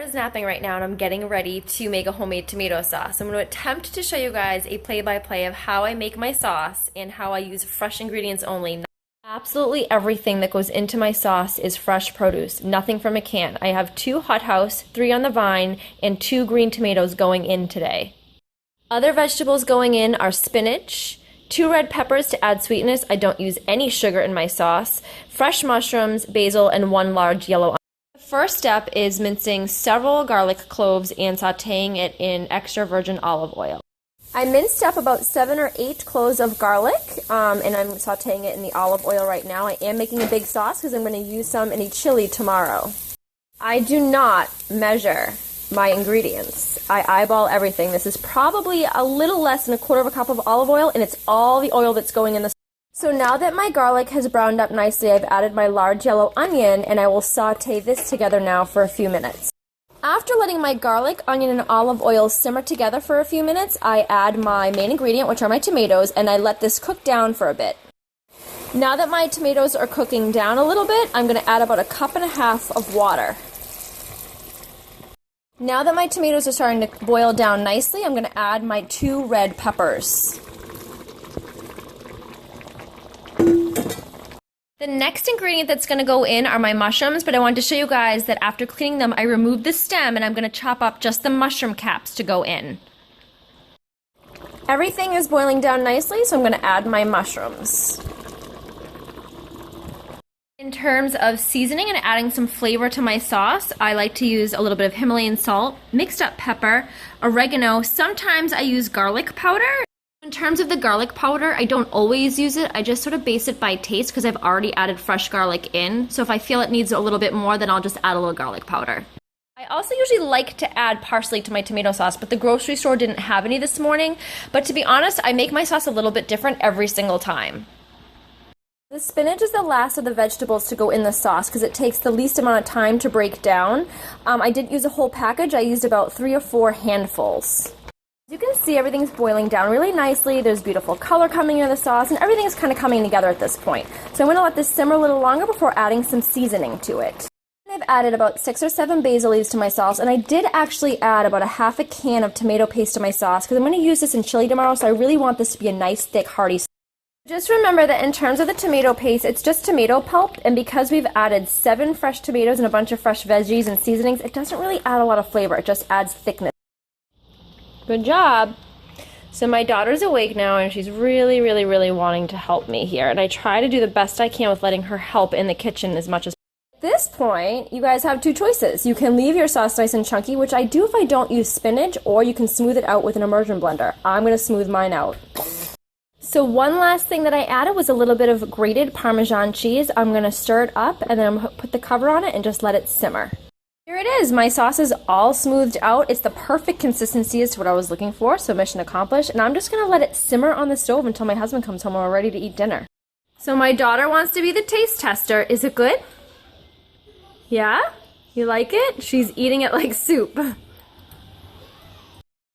Is napping right now and I'm getting ready to make a homemade tomato sauce. I'm going to attempt to show you guys a play-by-play of how I make my sauce and how I use fresh ingredients only. Absolutely everything that goes into my sauce is fresh produce, nothing from a can. I have 2 hothouse, 3 on the vine, and 2 green tomatoes going in today. Other vegetables going in are spinach, 2 red peppers to add sweetness. I don't use any sugar in my sauce, fresh mushrooms, basil, and 1 large yellow onion. First step is mincing several garlic cloves and sauteing it in extra virgin olive oil. I minced up about 7 or 8 cloves of garlic, and I'm sauteing it in the olive oil right now. I am making a big sauce because I'm going to use some in a chili tomorrow. I do not measure my ingredients. I eyeball everything. This is probably a little less than 1/4 cup of olive oil, and it's all the oil that's going in the. So now that my garlic has browned up nicely, I've added my large yellow onion, and I will saute this together now for a few minutes. After letting my garlic, onion, and olive oil simmer together for a few minutes, I add my main ingredient, which are my tomatoes, and I let this cook down for a bit. Now that my tomatoes are cooking down a little bit, I'm going to add about 1.5 cups of water. Now that my tomatoes are starting to boil down nicely, I'm going to add my 2 red peppers. The next ingredient that's going to go in are my mushrooms, but I wanted to show you guys that after cleaning them, I removed the stem and I'm going to chop up just the mushroom caps to go in. Everything is boiling down nicely, so I'm going to add my mushrooms. In terms of seasoning and adding some flavor to my sauce, I like to use a little bit of Himalayan salt, mixed up pepper, oregano. Sometimes I use garlic powder. In terms of the garlic powder, I don't always use it. I just sort of base it by taste because I've already added fresh garlic in. So if I feel it needs a little bit more, then I'll just add a little garlic powder. I also usually like to add parsley to my tomato sauce, but the grocery store didn't have any this morning. But to be honest, I make my sauce a little bit different every single time. The spinach is the last of the vegetables to go in the sauce because it takes the least amount of time to break down. I didn't use a whole package. I used about 3 or 4 handfuls. As you can see, everything's boiling down really nicely. There's beautiful color coming into the sauce, and everything's kind of coming together at this point. So I'm going to let this simmer a little longer before adding some seasoning to it. I've added about 6 or 7 basil leaves to my sauce, and I did actually add about 1/2 can of tomato paste to my sauce because I'm going to use this in chili tomorrow, so I really want this to be a nice, thick, hearty sauce. Just remember that in terms of the tomato paste, it's just tomato pulp, and because we've added 7 fresh tomatoes and a bunch of fresh veggies and seasonings, it doesn't really add a lot of flavor. It just adds thickness. Good job. So my daughter's awake now and she's really wanting to help me here. And I try to do the best I can with letting her help in the kitchen as much as possible. At this point, you guys have 2 choices. You can leave your sauce nice and chunky, which I do if I don't use spinach, or you can smooth it out with an immersion blender. I'm going to smooth mine out. So one last thing that I added was a little bit of grated Parmesan cheese. I'm going to stir it up and then I'm going to put the cover on it and just let it simmer. Here it is. My sauce is all smoothed out. It's the perfect consistency as to what I was looking for, so mission accomplished. And I'm just going to let it simmer on the stove until my husband comes home and we're ready to eat dinner. So my daughter wants to be the taste tester. Is it good? Yeah? You like it? She's eating it like soup.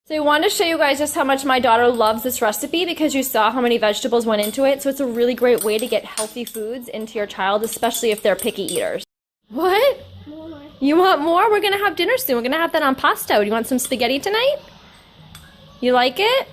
So I wanted to show you guys just how much my daughter loves this recipe because you saw how many vegetables went into it. So it's a really great way to get healthy foods into your child, especially if they're picky eaters. What? You want more? We're going to have dinner soon. We're going to have that on pasta. Do you want some spaghetti tonight? You like it?